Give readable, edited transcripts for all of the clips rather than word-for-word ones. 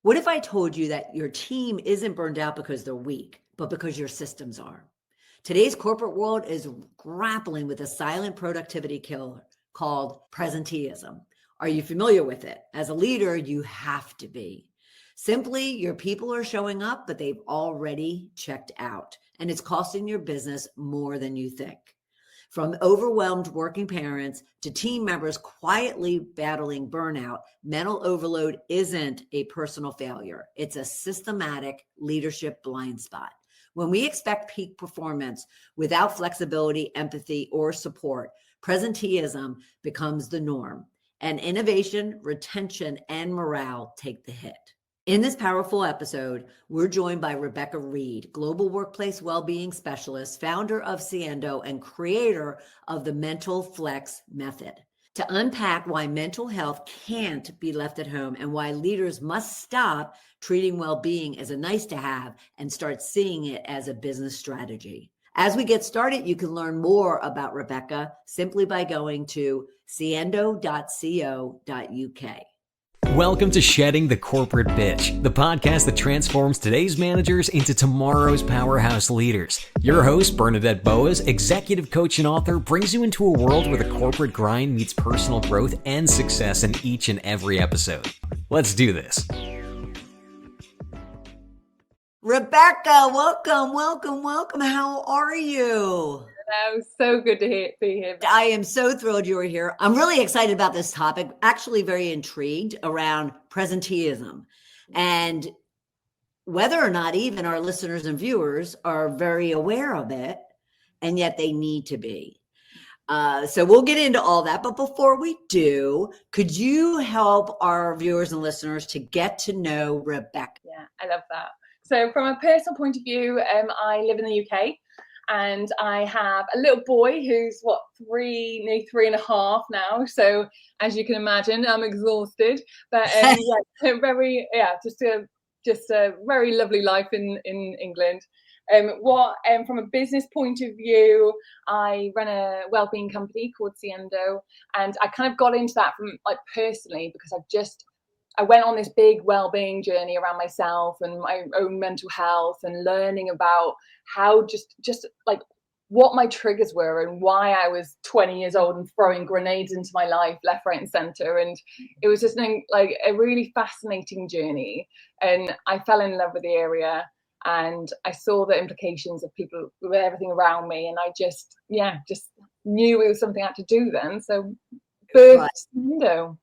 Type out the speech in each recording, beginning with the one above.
What if I told you that your team isn't burned out because they're weak, but because your systems are? Today's corporate world is grappling with a silent productivity killer called presenteeism. Are you familiar with it? As a leader, you have to be. Simply, your people are showing up, but they've already checked out, and it's costing your business more than you think. From overwhelmed working parents to team members quietly battling burnout, mental overload isn't a personal failure. It's a systematic leadership blind spot. When we expect peak performance without flexibility, empathy, or support, presenteeism becomes the norm, and innovation, retention, and morale take the hit. In this powerful episode, we're joined by Rebecca Reed, Global Workplace Wellbeing Specialist, founder of Ciendo, and creator of the Mental Flex Method, to unpack why mental health can't be left at home and why leaders must stop treating well-being as a nice to have and start seeing it as a business strategy. As we get started, you can learn more about Rebecca simply by going to ciendo.co.uk. Welcome to Shedding the Corporate Bitch, the podcast that transforms today's managers into tomorrow's powerhouse leaders. Your host, Bernadette Boas, executive coach and author, brings you into a world where the corporate grind meets personal growth and success in each and every episode. Let's do this. Rebecca, welcome. How are you? Hello, so good to be here. I am so thrilled you are here. I'm really excited about this topic, actually very intrigued around presenteeism and whether or not even our listeners and viewers are very aware of it, and yet they need to be. So we'll get into all that. But before we do, could you help our viewers and listeners to get to know Rebecca? Yeah, I love that. So from a personal point of view, I live in the UK. And I have a little boy who's nearly 3.5 now. So as you can imagine, I'm exhausted. But just a very lovely life in England. From a business point of view, I run a wellbeing company called Ciendo, and I kind of got into that from personally because I went on this big well-being journey around myself and my own mental health and learning about how just what my triggers were and why I was 20 years old and throwing grenades into my life left, right and center. And it was just a really fascinating journey. And I fell in love with the area and I saw the implications of people with everything around me. And I just knew it was something I had to do then. So first window.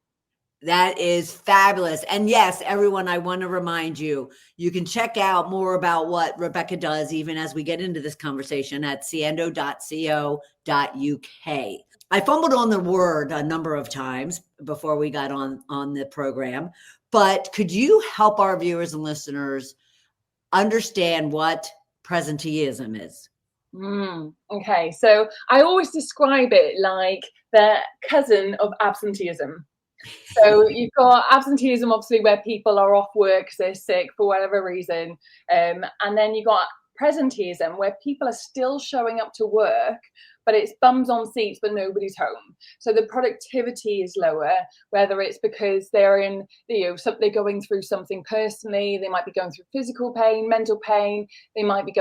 That is fabulous. And yes, everyone, I want to remind you, you can check out more about what Rebecca does, even as we get into this conversation, at ciendo.co.uk. I fumbled on the word a number of times before we got on the program, but could you help our viewers and listeners understand what presenteeism is? Okay, so I always describe it like the cousin of absenteeism. So you've got absenteeism, obviously, where people are off work because they're sick for whatever reason. And then you've got presenteeism, where people are still showing up to work, but it's bums on seats, but nobody's home. So the productivity is lower, whether it's because they're going through something personally, they might be going through physical pain, mental pain, they might be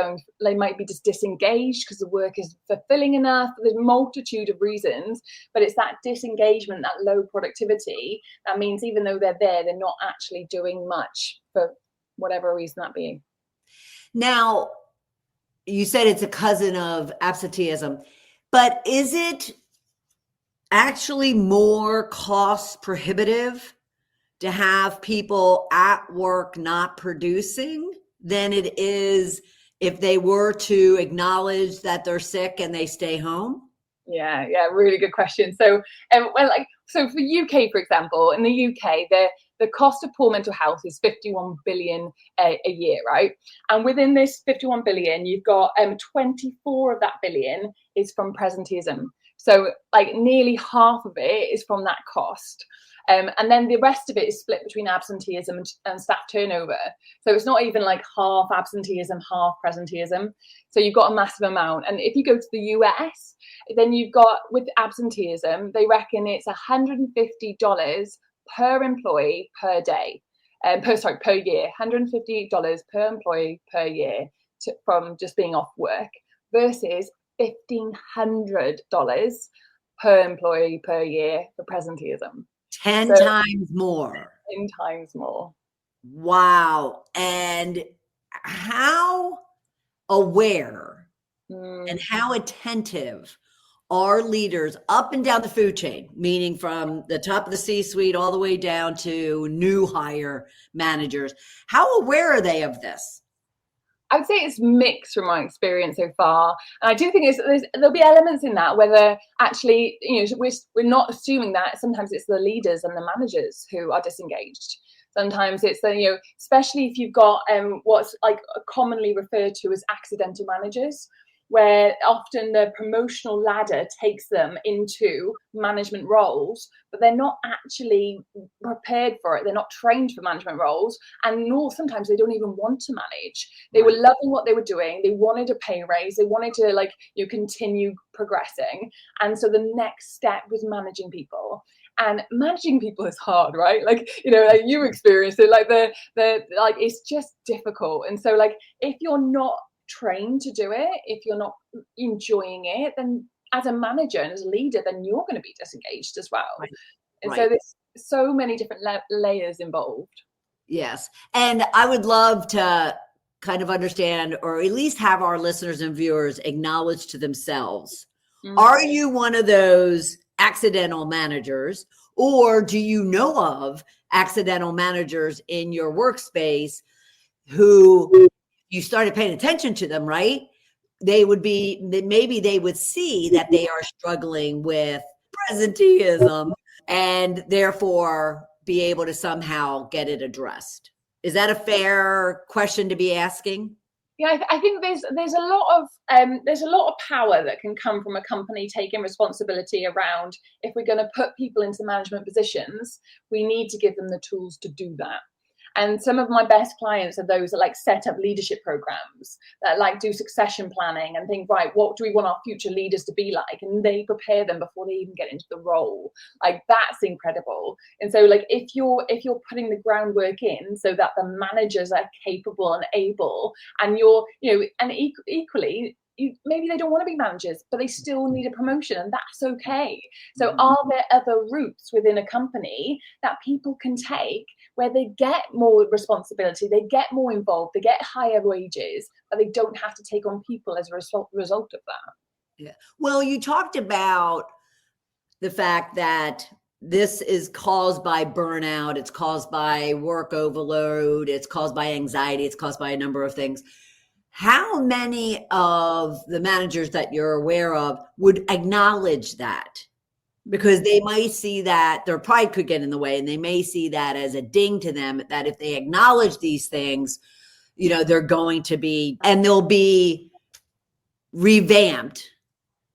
just disengaged because the work is fulfilling enough. There's a multitude of reasons, but it's that disengagement, that low productivity, that means even though they're there, they're not actually doing much for whatever reason that be. Now, you said it's a cousin of absenteeism, but is it actually more cost prohibitive to have people at work not producing than it is if they were to acknowledge that they're sick and they stay home? Yeah, really good question. So, so for UK, for example, in the UK, the cost of poor mental health is 51 billion a year, right? And within this 51 billion, you've got 24 of that billion is from presenteeism. So nearly half of it is from that cost. And then the rest of it is split between absenteeism and staff turnover. So it's not even half absenteeism, half presenteeism. So you've got a massive amount. And if you go to the US, then you've got, with absenteeism, they reckon it's $150 per employee per day. per year, $150 per employee per year from just being off work versus $1,500 per employee per year for presenteeism. 10 times more. 10 times more. Wow. And how aware and how attentive are leaders up and down the food chain, meaning from the top of the C-suite all the way down to new hire managers? How aware are they of this? I would say it's mixed from my experience so far. And I do think there'll be elements in that, whether actually, we're not assuming that sometimes it's the leaders and the managers who are disengaged. Sometimes it's the, especially if you've got what's like commonly referred to as accidental managers, where often the promotional ladder takes them into management roles, but they're not actually prepared for it. They're not trained for management roles, and nor sometimes they don't even want to manage. They were loving what they were doing. They wanted a pay raise. They wanted to continue progressing. And so the next step was managing people. And managing people is hard, right? Like you experienced it, it's just difficult. And so if you're not trained to do it, if you're not enjoying it, then as a manager and as a leader, then you're going to be disengaged as well. Right. And so there's so many different layers involved. Yes. And I would love to kind of understand, or at least have our listeners and viewers acknowledge to themselves, are you one of those accidental managers, or do you know of accidental managers in your workspace who you started paying attention to them, right? Maybe they would see that they are struggling with presenteeism and therefore be able to somehow get it addressed. Is that a fair question to be asking? Yeah, I think there's a lot of power that can come from a company taking responsibility around, if we're going to put people into management positions, we need to give them the tools to do that. And some of my best clients are those that set up leadership programs, that do succession planning and think, right, what do we want our future leaders to be like? And they prepare them before they even get into the role. That's incredible. And so if you're putting the groundwork in so that the managers are capable and able, and equally, maybe they don't want to be managers, but they still need a promotion, and that's okay. So are there other routes within a company that people can take where they get more responsibility, they get more involved, they get higher wages, but they don't have to take on people as a result of that? Yeah. Well, you talked about the fact that this is caused by burnout, it's caused by work overload, it's caused by anxiety, it's caused by a number of things. How many of the managers that you're aware of would acknowledge that? Because they might see that their pride could get in the way, and they may see that as a ding to them, that if they acknowledge these things, they're going to be, and they'll be revamped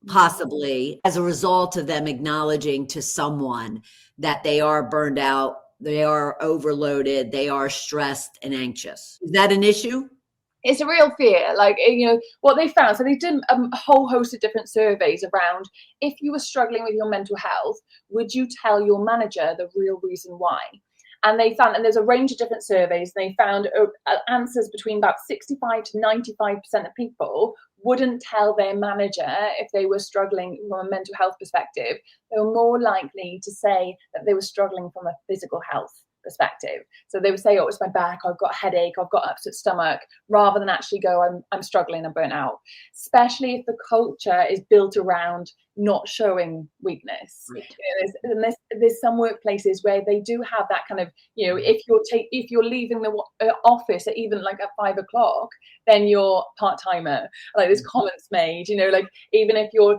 possibly as a result of them acknowledging to someone that they are burned out, they are overloaded, they are stressed and anxious. Is that an issue? It's a real fear. What they found, so they did a whole host of different surveys around, if you were struggling with your mental health, would you tell your manager the real reason why? And they found, and there's a range of different surveys, they found answers between about 65 to 95% of people wouldn't tell their manager if they were struggling from a mental health perspective. They were more likely to say that they were struggling from a physical health perspective. So they would say, oh, it's my back, I've got a headache, I've got upset stomach, rather than actually go, I'm struggling, I'm burnt out. Especially if the culture is built around not showing weakness. Right. There's some workplaces where they do have that kind of, if you're leaving the office at even at 5 o'clock, then you're part-timer. There's comments made, even if you're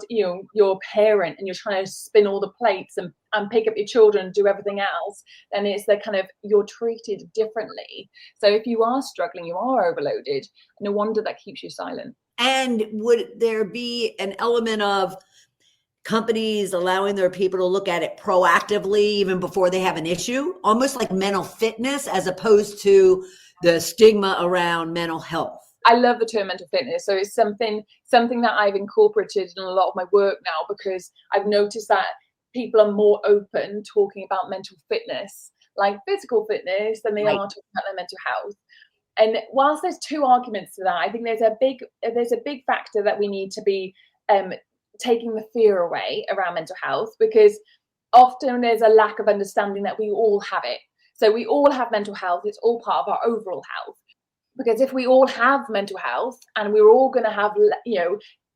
a parent and you're trying to spin all the plates and pick up your children and do everything else, then it's the kind of, you're treated differently. So if you are struggling, you are overloaded, no wonder that keeps you silent. And would there be an element of companies allowing their people to look at it proactively even before they have an issue, almost like mental fitness, as opposed to the stigma around mental health? I love the term mental fitness. So it's something that I've incorporated in a lot of my work now, because I've noticed that people are more open talking about mental fitness like physical fitness than they Right. are talking about their mental health. And whilst there's two arguments to that, I think there's a big factor that we need to be taking the fear away around mental health, because often there's a lack of understanding that we all have it. So we all have mental health. It's all part of our overall health. Because if we all have mental health, and we're all going to have,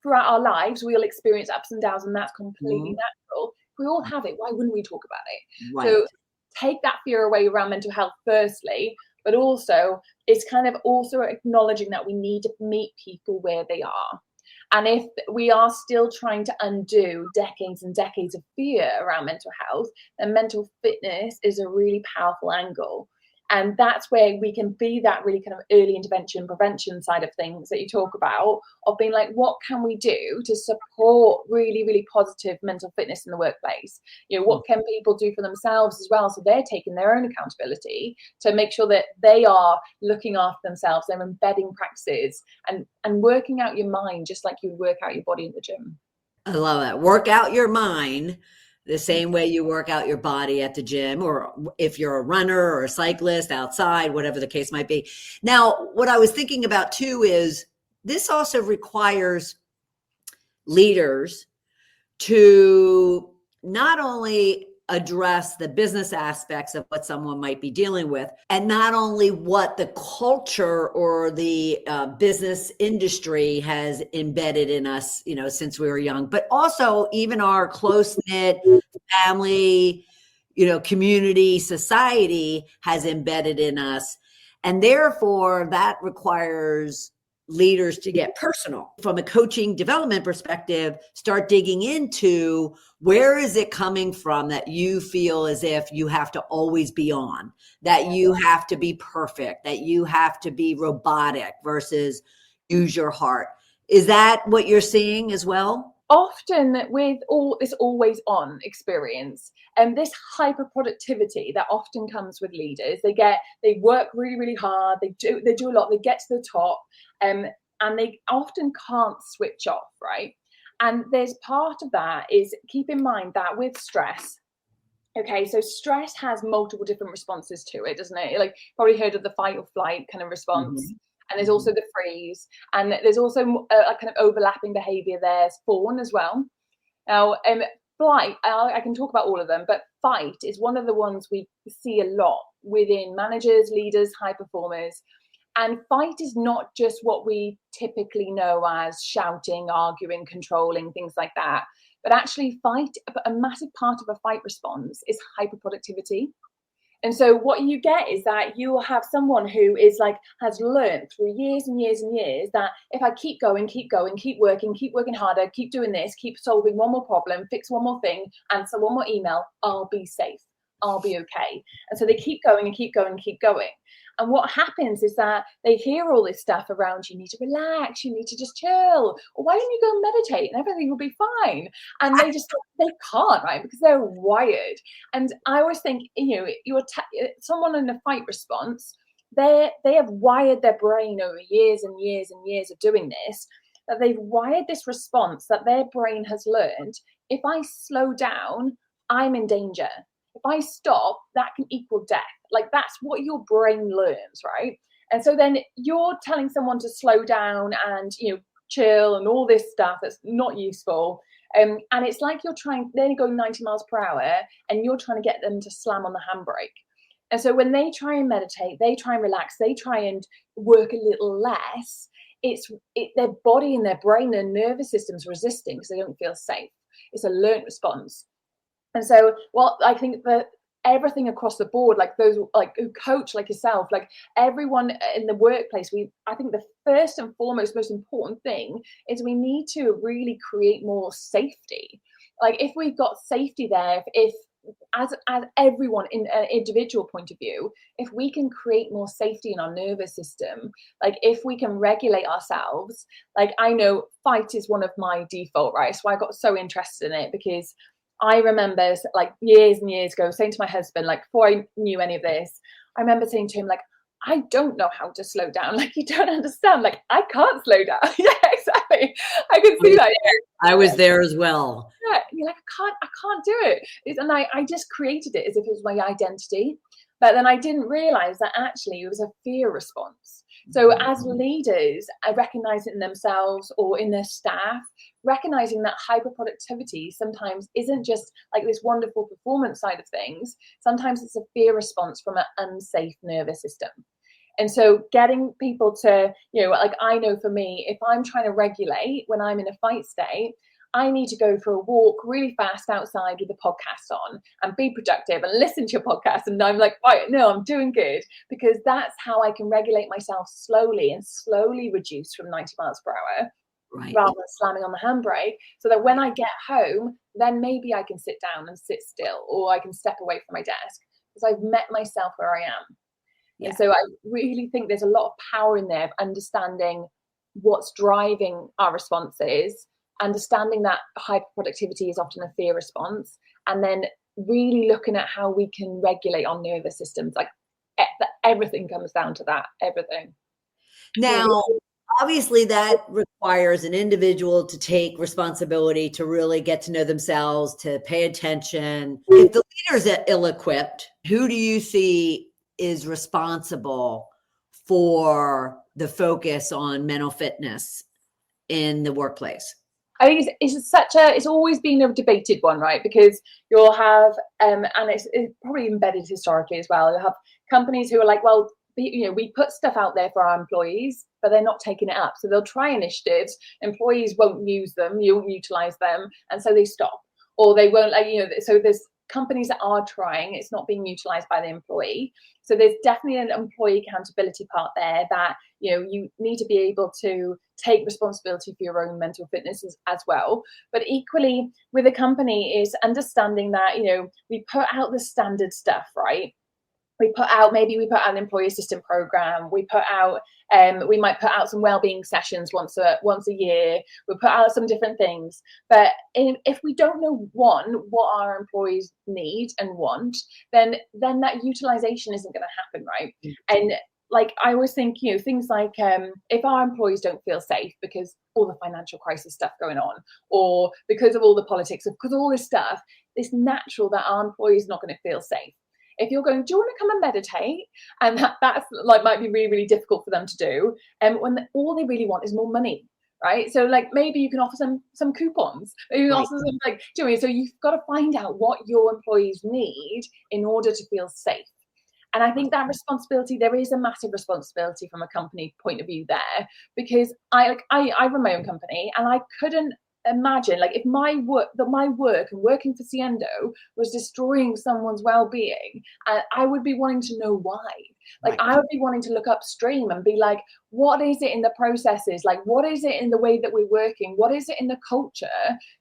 throughout our lives, we'll experience ups and downs, and that's completely natural. If we all have it, why wouldn't we talk about it? Right. So take that fear away around mental health firstly, but also it's kind of also acknowledging that we need to meet people where they are. And if we are still trying to undo decades and decades of fear around mental health, then mental fitness is a really powerful angle. And that's where we can be that really kind of early intervention, prevention side of things that you talk about, of being like, what can we do to support really, really positive mental fitness in the workplace? What can people do for themselves as well? So they're taking their own accountability to make sure that they are looking after themselves. They're embedding practices and working out your mind, just like you work out your body in the gym. I love that. Work out your mind the same way you work out your body at the gym, or if you're a runner or a cyclist outside, whatever the case might be. Now, what I was thinking about too is this also requires leaders to not only address the business aspects of what someone might be dealing with, and not only what the culture or the business industry has embedded in us, since we were young, but also even our close-knit family, community, society has embedded in us. And therefore that requires leaders to get personal from a coaching development perspective, start digging into where is it coming from that you feel as if you have to always be on, that you have to be perfect, that you have to be robotic versus use your heart. Is that what you're seeing as well? Often with all this always on experience and this hyper productivity that often comes with leaders, they work really, really hard. They do a lot. They get to the top, and they often can't switch off, right? And there's part of that is keep in mind that with stress. Okay, so stress has multiple different responses to it, doesn't it? Like, probably heard of the fight or flight kind of response. Mm-hmm. And there's also the freeze, and there's also a kind of overlapping behavior. There's fawn as well. Now, flight, I can talk about all of them, but fight is one of the ones we see a lot within managers, leaders, high performers. And fight is not just what we typically know as shouting, arguing, controlling, things like that. But actually a massive part of a fight response is hyperproductivity. And so what you get is that you will have someone who has learned through years and years and years that if I keep going, keep working harder, keep doing this, keep solving one more problem, fix one more thing, answer one more email, I'll be safe, I'll be okay. And so they keep going and keep going and keep going. And what happens is that they hear all this stuff around, you need to relax, you need to just chill, or why don't you go and meditate and everything will be fine? And they can't, right? Because they're wired. And I always think, someone in a fight response, they have wired their brain over years and years and years of doing this, that they've wired this response that their brain has learned. If I slow down, I'm in danger. If I stop, that can equal death. Like, that's what your brain learns, right? And so then you're telling someone to slow down and, chill and all this stuff that's not useful. And it's like they're going 90 miles per hour and you're trying to get them to slam on the handbrake. And so when they try and meditate, they try and relax, they try and work a little less, their body and their brain, their nervous system's resisting because they don't feel safe. It's a learned response. And so, I think that everything across the board, like those who coach like yourself, like everyone in the workplace, I think the first and foremost, most important thing is we need to really create more safety. Like, if we've got safety there, if as everyone in an individual point of view, if we can create more safety in our nervous system, like if we can regulate ourselves, like I know fight is one of my default, right? So I got so interested in it because I remember like years and years ago saying to my husband, like before I knew any of this, I remember saying to him, like, I don't know how to slow down. Like, you don't understand. Like, I can't slow down. Yeah, exactly. I can see that. I was there as well. Yeah, you're like, I can't do it. And I just created it as if it was my identity. But then I didn't realize that actually it was a fear response. So as leaders, I recognize it in themselves or in their staff, recognizing that hyperproductivity sometimes isn't just like this wonderful performance side of things. Sometimes it's a fear response from an unsafe nervous system. And so getting people to, like I know for me, if I'm trying to regulate when I'm in a fight state, I need to go for a walk really fast outside with a podcast on and be productive and listen to your podcast. And I'm like, right, no, I'm doing good, because that's how I can regulate myself slowly and slowly reduce from 90 miles per hour rather than slamming on the handbrake, so that when I get home, then maybe I can sit down and sit still, or I can step away from my desk because I've met myself where I am. Yeah. And so I really think there's a lot of power in there of understanding what's driving our responses, understanding that hyperproductivity is often a fear response, and then really looking at how we can regulate our nervous systems. Like everything comes down to that, everything. Now, obviously that requires an individual to take responsibility, to really get to know themselves, to pay attention. If the leader's ill-equipped, who do you see is responsible for the focus on mental fitness in the workplace? I think it's always been a debated one, right? Because you'll have, and it's probably embedded historically as well. You'll have companies who are like, well, we put stuff out there for our employees, but they're not taking it up. So they'll try initiatives, employees won't use them, you won't utilize them, and so they stop. Or they won't, so there's companies that are trying, it's not being utilized by the employee. So there's definitely an employee accountability part there, that you need to be able to take responsibility for your own mental fitness as well. But equally with a company is understanding that we put out the standard stuff, right? We put out an employee assistant program. We might put out some wellbeing sessions once a year. We put out some different things. But if we don't know what our employees need and want, then that utilization isn't going to happen, right? Mm-hmm. And like I always think, things like if our employees don't feel safe because all the financial crisis stuff going on, or because of all the politics, because of all this stuff, it's natural that our employees are not going to feel safe. If you're going, do you want to come and meditate? And that's like might be really, really difficult for them to do. And when all they really want is more money, right? So like maybe you can offer some coupons. Maybe you can offer some so you've got to find out what your employees need in order to feel safe. And I think that responsibility, there is a massive responsibility from a company point of view there, because I run my own company, and I couldn't imagine if my work and working for Ciendo was destroying someone's well-being, and I would be wanting to know why. I would be wanting to look upstream and be like, what is it in the processes? What is it in the way that we're working? What is it in the culture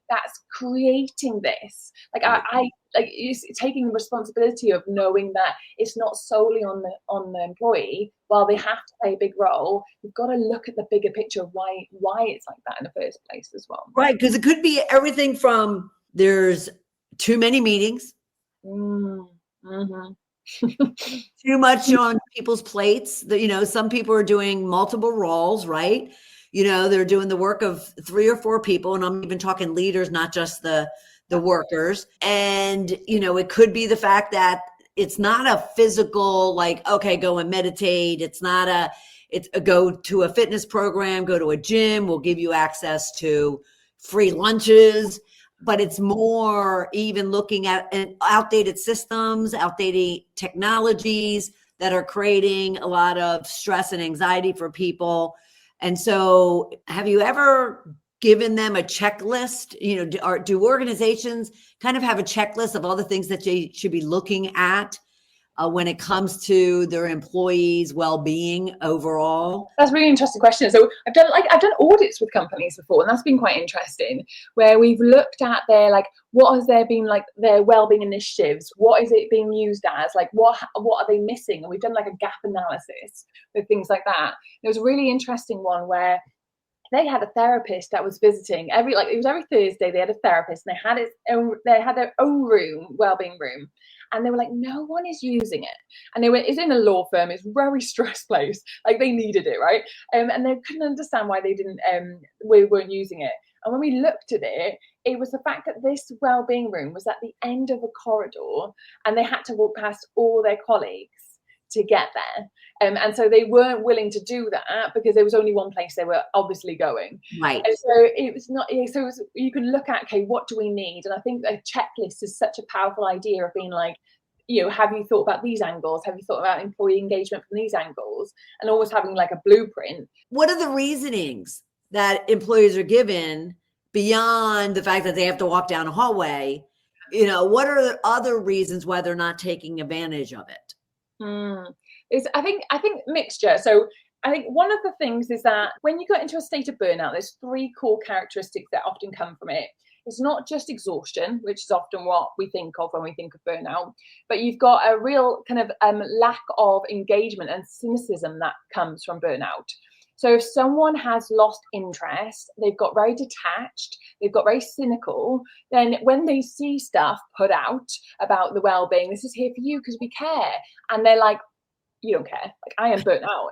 that's creating this? It's taking the responsibility of knowing that it's not solely on the employee. While they have to play a big role, you've got to look at the bigger picture of why it's like that in the first place as well. Right, because it could be everything from there's too many meetings, mm-hmm. too much on people's plates. Some people are doing multiple roles, right? They're doing the work of 3 or 4 people, and I'm even talking leaders, not just the workers. And it could be the fact that it's not a physical okay, go and meditate. It's a go to a fitness program, go to a gym, we'll give you access to free lunches. But it's more even looking at outdated systems, outdated technologies that are creating a lot of stress and anxiety for people. And so have you ever given them a checklist? Do organizations kind of have a checklist of all the things that they should be looking at when it comes to their employees' well-being overall? That's a really interesting question. So I've done audits with companies before, and that's been quite interesting, where we've looked at their what has there been their well-being initiatives, what is it being used as, what are they missing, and we've done a gap analysis with things like that. There was a really interesting one where they had a therapist that was visiting it was every Thursday. They had a therapist, and they had their own room, well-being room. And they were like, no one is using it. And it's in a law firm. It's a very stressed place. They needed it, right? And they couldn't understand why they didn't, we weren't using it. And when we looked at it, it was the fact that this wellbeing room was at the end of a corridor and they had to walk past all their colleagues to get there. And so they weren't willing to do that because there was only one place they were obviously going. Right. And so it was not, so it was, you can look at, okay, what do we need? And I think a checklist is such a powerful idea of being like, have you thought about these angles? Have you thought about employee engagement from these angles? And always having like a blueprint. What are the reasonings that employees are given beyond the fact that they have to walk down a hallway? What are the other reasons why they're not taking advantage of it? I think mixture. So I think one of the things is that when you get into a state of burnout, there's 3 core characteristics that often come from it. It's not just exhaustion, which is often what we think of when we think of burnout, but you've got a real kind of lack of engagement and cynicism that comes from burnout. So if someone has lost interest, they've got very detached, they've got very cynical, then when they see stuff put out about the well-being, this is here for you because we care, and they're like, you don't care, like I am burnt out,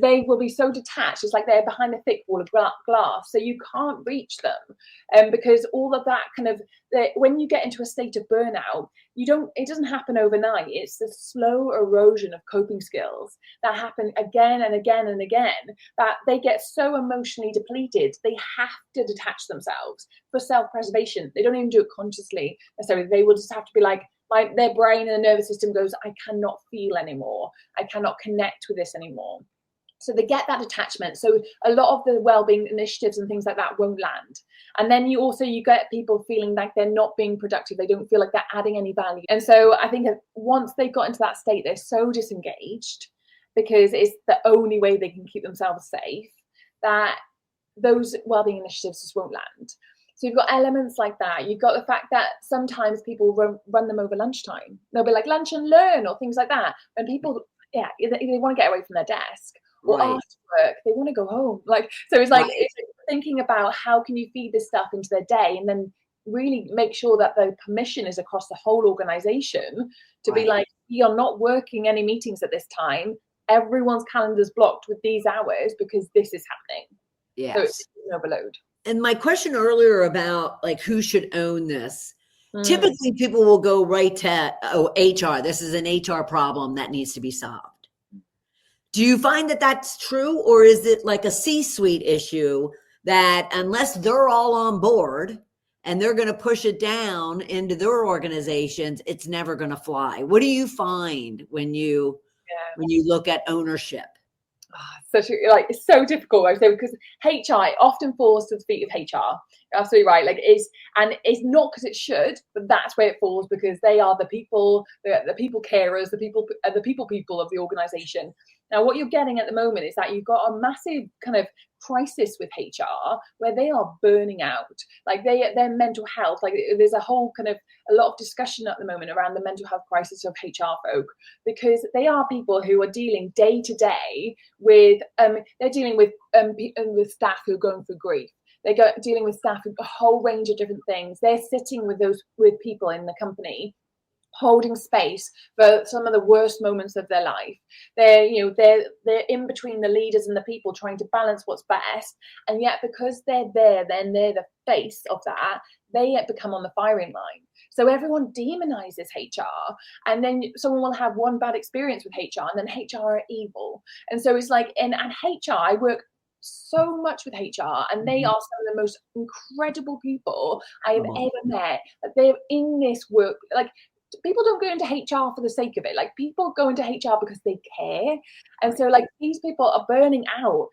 they will be so detached. It's like they're behind a thick wall of glass, so you can't reach them, because all of that kind of, when you get into a state of burnout, it doesn't happen overnight. It's the slow erosion of coping skills that happen again and again and again, that they get so emotionally depleted they have to detach themselves for self-preservation. They don't even do it consciously necessarily. They will just have to be like, their brain and the nervous system goes, I cannot feel anymore. I cannot connect with this anymore. So they get that detachment. So a lot of the wellbeing initiatives and things like that won't land. And then you get people feeling like they're not being productive. They don't feel like they're adding any value. And so I think once they've got into that state, they're so disengaged because it's the only way they can keep themselves safe, that those wellbeing initiatives just won't land. So you've got elements like that. You've got the fact that sometimes people run them over lunchtime. They'll be like lunch and learn or things like that. And people, they want to get away from their desk, or Right. after work, they want to go home. So it's like, it's thinking about how can you feed this stuff into their day, and then really make sure that the permission is across the whole organization to be like, you're not working any meetings at this time. Everyone's calendar's blocked with these hours because this is happening. Yes. So it's an overload. And my question earlier about who should own this, typically people will go right to, HR. This is an HR problem that needs to be solved. Do you find that that's true, or is it like a C-suite issue that unless they're all on board and they're going to push it down into their organizations, it's never going to fly? What do you find when you look at ownership? It's so difficult, I say, because HR often falls to the feet of HR. You're absolutely right. And it's not because it should, but that's where it falls, because they are the people, the people carers, the people of the organization. Now, what you're getting at the moment is that you've got a massive kind of crisis with HR where they are burning out, their mental health. There's a lot of discussion at the moment around the mental health crisis of HR folk, because they are people who are dealing day to day with, they're dealing with staff who are going through grief. They're dealing with staff with a whole range of different things. They're sitting with people in the company, holding space for some of the worst moments of their life. They're in between the leaders and the people, trying to balance what's best. And yet, because they're the face of that, they become on the firing line. So everyone demonizes HR, and then someone will have one bad experience with HR, and then HR are evil. And so it's like, and HR, I work so much with HR, and they are some of the most incredible people I have ever met. They're in this work, people don't go into HR for the sake of it. People go into HR because they care. And so these people are burning out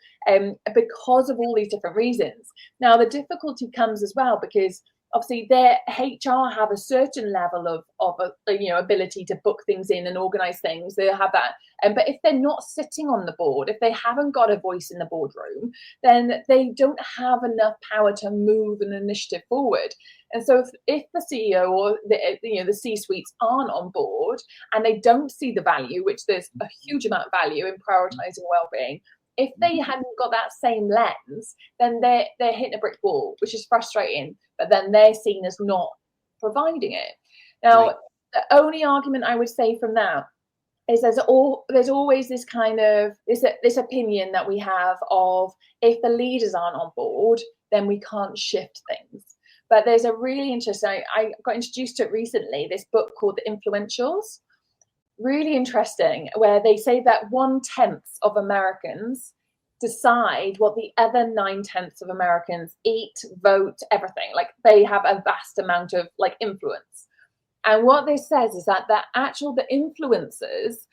because of all these different reasons. Now, the difficulty comes as well because obviously their HR have a certain level of ability to book things in and organize things. They have that. But if they're not sitting on the board, if they haven't got a voice in the boardroom, then they don't have enough power to move an initiative forward. And so if the CEO or the C-suites aren't on board and they don't see the value, which there's a huge amount of value in prioritizing well-being, if they hadn't got that same lens, then they're hitting a brick wall, which is frustrating, but then they're seen as not providing it. Now, the only argument I would say from that is there's always this kind of this opinion that we have of, if the leaders aren't on board, then we can't shift things. But there's a really interesting, I got introduced to it recently, this book called The Influentials. Really interesting, where they say that 1/10 of Americans decide what the other 9/10 of Americans eat, vote, everything. Like, they have a vast amount of like influence. And what this says is that the influencers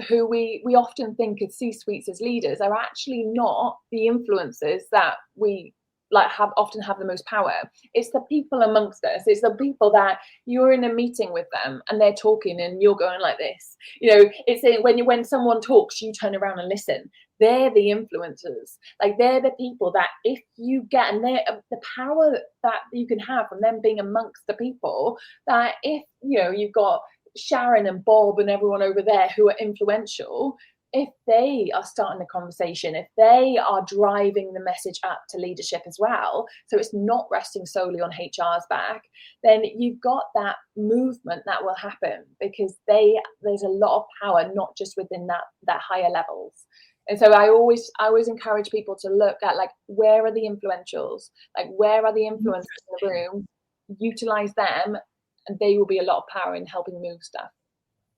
who we often think of C-suites as leaders are actually not the influencers that we like often have the most power. It's the people amongst us. It's the people that you're in a meeting with them and they're talking and you're going like this. It's when someone talks, you turn around and listen. They're the influencers. Like, they're the people that if you get, and they're the power that you can have from them being amongst the people, that if you've got Sharon and Bob and everyone over there who are influential, if they are starting a conversation, if they are driving the message up to leadership as well, so it's not resting solely on HR's back, then you've got that movement that will happen, because there's a lot of power, not just within that higher levels. And so I always encourage people to look at, like, where are the influentials? Like, where are the influencers in the room? Utilize them, and they will be a lot of power in helping move stuff.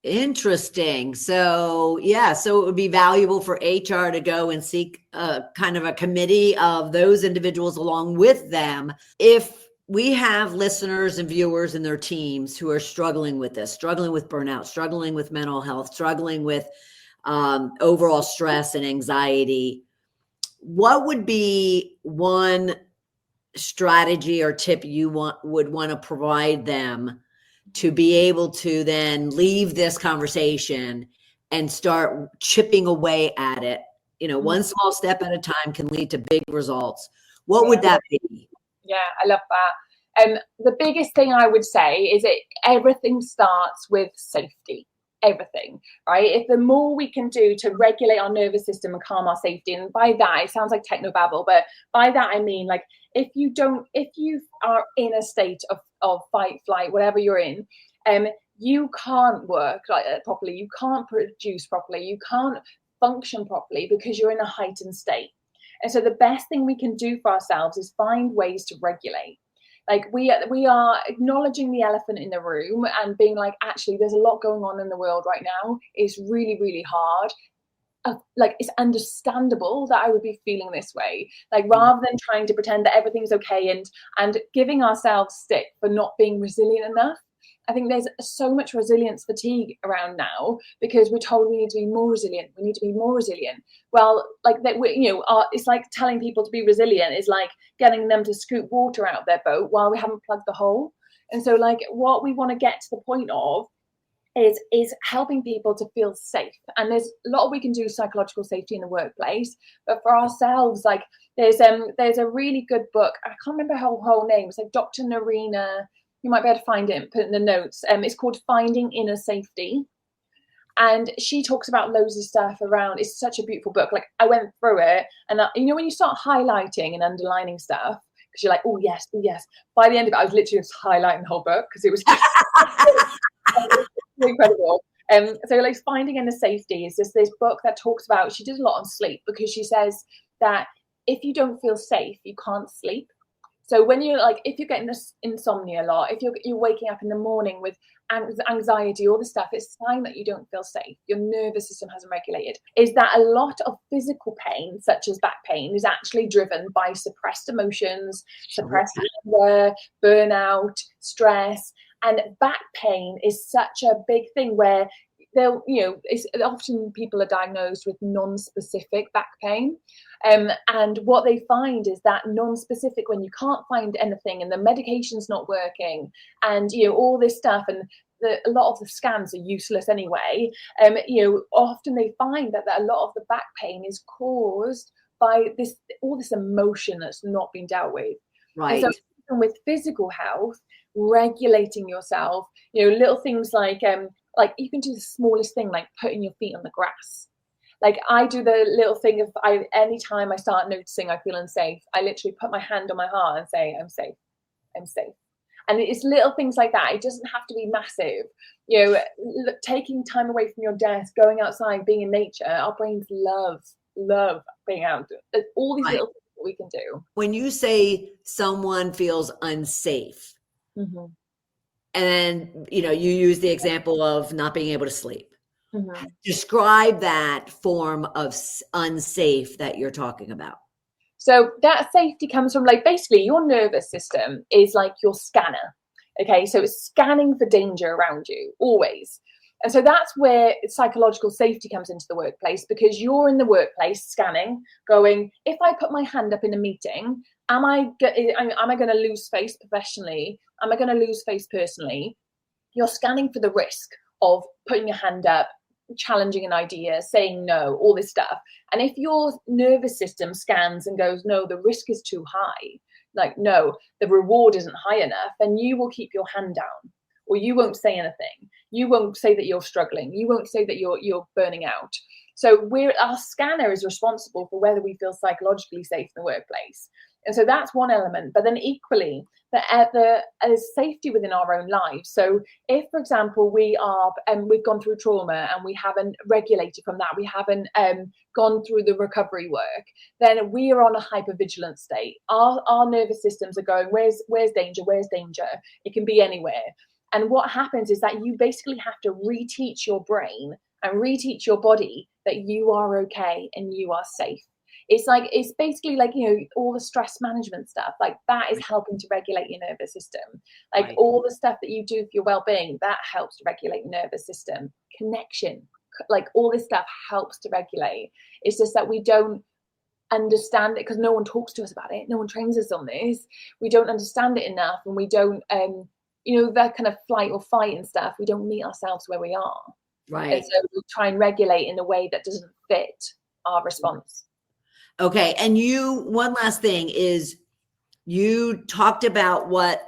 Interesting. So it would be valuable for HR to go and seek kind of a committee of those individuals along with them. If we have listeners and viewers and their teams who are struggling with this, struggling with burnout, struggling with mental health, struggling with overall stress and anxiety, what would be one strategy or tip you would want to provide them to be able to then leave this conversation and start chipping away at it? One small step at a time can lead to big results. What would that be? Yeah, I love that. The biggest thing I would say is everything starts with safety. Everything, right? If the more we can do to regulate our nervous system and calm our safety, and by that, it sounds like technobabble, but by that I mean, like, if you are in a state of fight, flight, whatever you're in, you can't work like properly, you can't produce properly, you can't function properly because you're in a heightened state. And so the best thing we can do for ourselves is find ways to regulate. Like, we are acknowledging the elephant in the room and being like, actually, there's a lot going on in the world right now. It's really, really hard. Like, it's understandable that I would be feeling this way. Like, rather than trying to pretend that everything's okay and giving ourselves stick for not being resilient enough. I think there's so much resilience fatigue around now because we're told we need to be more resilient. We need to be more resilient. Well, like that, it's like telling people to be resilient is like getting them to scoop water out of their boat while we haven't plugged the hole. And so, like, what we want to get to the point of is helping people to feel safe. And there's a lot we can do psychological safety in the workplace, but for ourselves, like, there's a really good book. I can't remember her whole name. It's like Dr. Narina. You might be able to find it and put it in the notes. It's called Finding Inner Safety. And she talks about loads of stuff around. It's such a beautiful book. Like, I went through it, and when you start highlighting and underlining stuff, because you're like, oh yes, oh yes. By the end of it, I was literally just highlighting the whole book because it was incredible. So, like, Finding Inner Safety is just this book that talks about. She does a lot on sleep because she says that if you don't feel safe, you can't sleep. So when you're like, if you're getting this insomnia a lot, if you're waking up in the morning with anxiety, all this stuff, it's a sign that you don't feel safe. Your nervous system hasn't regulated. Is that a lot of physical pain, such as back pain, is actually driven by suppressed emotions, suppressed anger, burnout, stress. And back pain is such a big thing where it's often people are diagnosed with non-specific back pain. And what they find is that non-specific, when you can't find anything and the medication's not working and, all this stuff, and a lot of the scans are useless anyway, often they find that a lot of the back pain is caused by all this emotion that's not been dealt with. Right. And so with physical health, regulating yourself, little things like you can do the smallest thing, like putting your feet on the grass. Like, I do the little thing of anytime I start noticing I feel unsafe, I literally put my hand on my heart and say, I'm safe, I'm safe. And it's little things like that. It doesn't have to be massive. Taking time away from your desk, going outside, being in nature. Our brains love being out. All these little things what we can do. When you say someone feels unsafe, Mm-hmm. and you use the example of not being able to sleep, Mm-hmm. describe that form of unsafe that you're talking about. So that safety comes from, like, basically your nervous system is like your scanner. Okay, so it's scanning for danger around you always. And so that's where psychological safety comes into the workplace, because you're in the workplace scanning, going, if I put my hand up in a meeting, am I going to lose face professionally? Am I going to lose face personally? You're scanning for the risk of putting your hand up, challenging an idea, saying no, all this stuff. And if your nervous system scans and goes, no, the risk is too high, like, no, the reward isn't high enough, then you will keep your hand down, or you won't say anything. You won't say that you're struggling. You won't say that you're burning out. So our scanner is responsible for whether we feel psychologically safe in the workplace. And so that's one element. But then equally, there's safety within our own lives. So if, for example, we've gone through trauma and we haven't regulated from that, we haven't gone through the recovery work, then we are on a hypervigilant state. Our nervous systems are going, where's danger? Where's danger? It can be anywhere. And what happens is that you basically have to reteach your brain and reteach your body that you are okay and you are safe. It's basically like, all the stress management stuff, like that is helping to regulate your nervous system. Like Right. all the stuff that you do for your well-being, that helps to regulate your nervous system. Connection, like all this stuff helps to regulate. It's just that we don't understand it because no one talks to us about it. No one trains us on this. We don't understand it enough, and we don't, that kind of flight or fight and stuff. We don't meet ourselves where we are. Right. And so we try and regulate in a way that doesn't fit our response. Okay. And one last thing is, you talked about what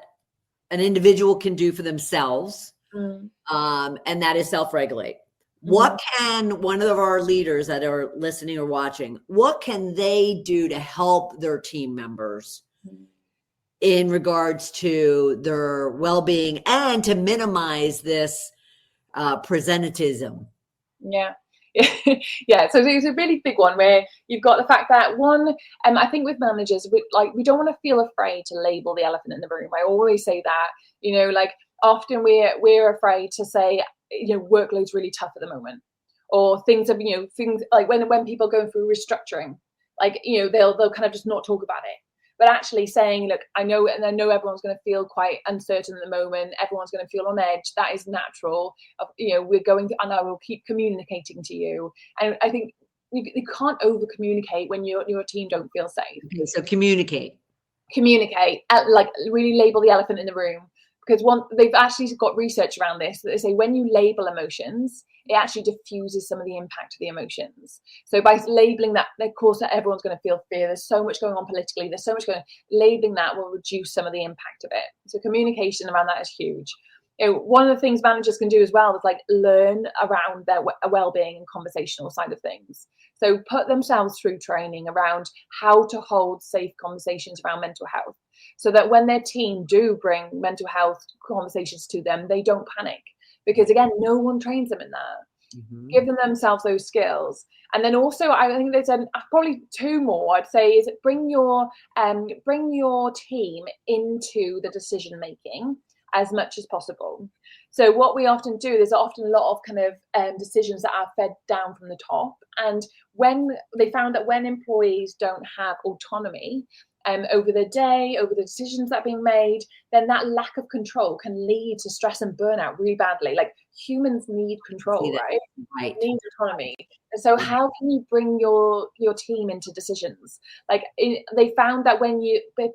an individual can do for themselves, and that is self-regulate. What can one of our leaders that are listening or watching, what can they do to help their team members in regards to their well-being and to minimize this presenteeism? Yeah. Yeah, so it's a really big one where you've got the fact that I think with managers, we don't want to feel afraid to label the elephant in the room. I always say that, like often we're afraid to say, workload's really tough at the moment, or things like when people go through restructuring, like, they'll kind of just not talk about it. But actually saying, look, I know everyone's going to feel quite uncertain at the moment. Everyone's going to feel on edge. That is natural. We're going to, and I will keep communicating to you. And I think you can't over communicate when your team don't feel safe. Okay, so communicate, like really label the elephant in the room. Because they've actually got research around this that they say when you label emotions, it actually diffuses some of the impact of the emotions. So by labeling that, of course, that everyone's going to feel fear. There's so much going on politically. There's so much labeling that will reduce some of the impact of it. So communication around that is huge. One of the things managers can do as well is like learn around their well-being and conversational side of things. So put themselves through training around how to hold safe conversations around mental health, so that when their team do bring mental health conversations to them, they don't panic. Because again, no one trains them in that. Giving themselves those skills. And then also, I think there's probably two more I'd say is bring your team into the decision making as much as possible. So what we often do, there's often a lot of kind of decisions that are fed down from the top. And when they found that when employees don't have autonomy over the day, over the decisions that are being made, then that lack of control can lead to stress and burnout really badly. Like humans need control, right? Need autonomy. And so how can you bring your team into decisions? Like they found that when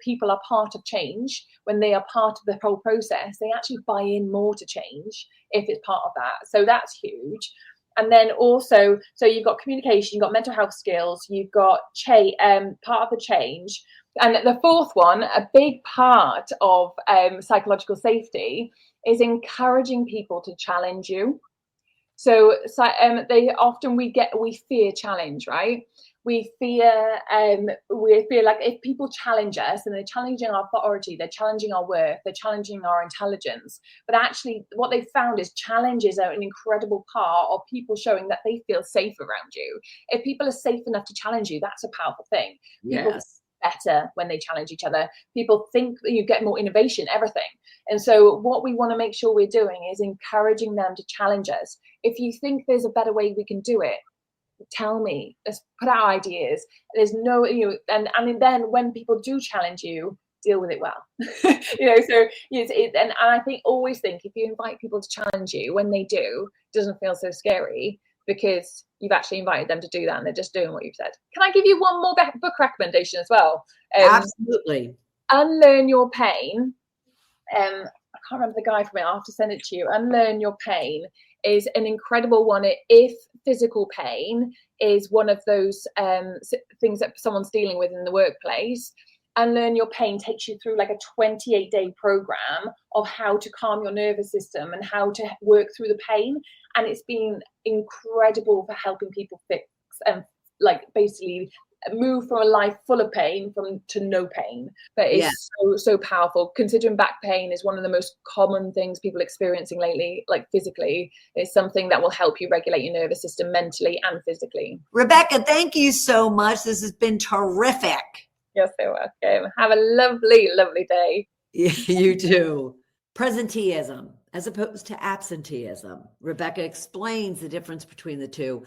people are part of change, when they are part of the whole process, they actually buy in more to change if it's part of that. So that's huge. And then also, so you've got communication, you've got mental health skills, you've got part of the change. And the fourth one, a big part of psychological safety, is encouraging people to challenge you. So we fear challenge, right? We fear like if people challenge us and they're challenging our authority, they're challenging our worth, they're challenging our intelligence. But actually what they've found is challenges are an incredible part of people showing that they feel safe around you. If people are safe enough to challenge you, that's a powerful thing. People Yes. better when they challenge each other. People think that you get more innovation, everything. And so what we want to make sure we're doing is encouraging them to challenge us. If you think there's a better way we can do it, tell me. Let's put out ideas. There's no, and then when people do challenge you, deal with it well. And I always think if you invite people to challenge you, when they do, it doesn't feel so scary, because you've actually invited them to do that and they're just doing what you've said. Can I give you one more book recommendation as well? Absolutely. Unlearn Your Pain. I can't remember the guy from it. I'll have to send it to you. Unlearn Your Pain is an incredible one. If physical pain is one of those things that someone's dealing with in the workplace, Unlearn Your Pain takes you through like a 28-day program of how to calm your nervous system and how to work through the pain. And it's been incredible for helping people fix and basically move from a life full of pain to no pain. But it's so powerful, considering back pain is one of the most common things people are experiencing lately, like physically. It's something that will help you regulate your nervous system mentally and physically. Rebecca, thank you so much. This has been terrific. You're so welcome. Have a lovely, lovely day. You too. Presenteeism as opposed to absenteeism. Rebecca explains the difference between the two,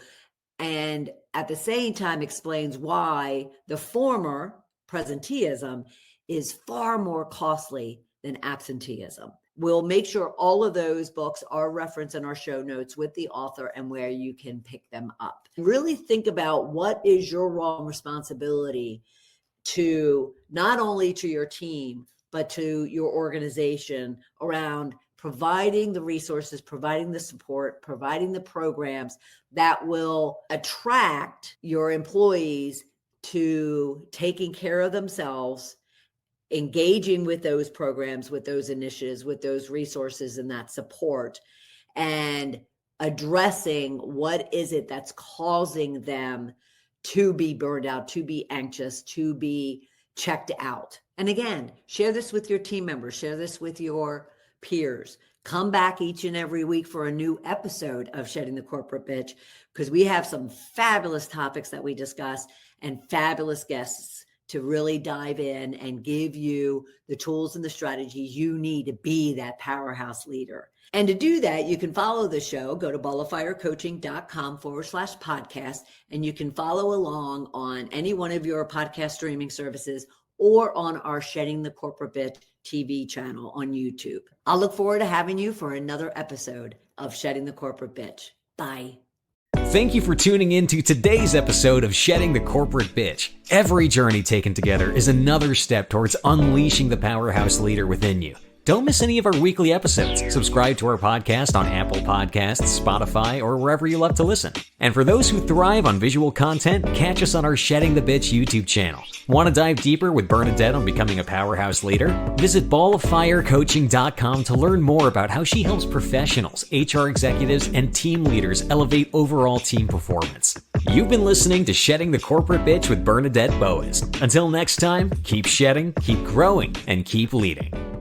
and at the same time explains why the former, presenteeism, is far more costly than absenteeism. We'll make sure all of those books are referenced in our show notes with the author and where you can pick them up. Really think about what is your role and responsibility to not only to your team, but to your organization around providing the resources, providing the support, providing the programs that will attract your employees to taking care of themselves, engaging with those programs, with those initiatives, with those resources and that support, and addressing what is it that's causing them to be burned out, to be anxious, to be checked out. And again, share this with your team members, share this with your peers. Come back each and every week for a new episode of Shedding the Corporate Bitch, because we have some fabulous topics that we discuss and fabulous guests to really dive in and give you the tools and the strategies you need to be that powerhouse leader. And to do that, you can follow the show. Go to balloffirecoaching.com/podcast, and you can follow along on any one of your podcast streaming services or on our Shedding the Corporate Bitch TV channel on YouTube. I'll look forward to having you for another episode of Shedding the Corporate Bitch. Bye. Thank you for tuning in to today's episode of Shedding the Corporate Bitch. Every journey taken together is another step towards unleashing the powerhouse leader within you. Don't miss any of our weekly episodes. Subscribe to our podcast on Apple Podcasts, Spotify, or wherever you love to listen. And for those who thrive on visual content, catch us on our Shedding the Bitch YouTube channel. Want to dive deeper with Bernadette on becoming a powerhouse leader? Visit balloffirecoaching.com to learn more about how she helps professionals, HR executives, and team leaders elevate overall team performance. You've been listening to Shedding the Corporate Bitch with Bernadette Boas. Until next time, keep shedding, keep growing, and keep leading.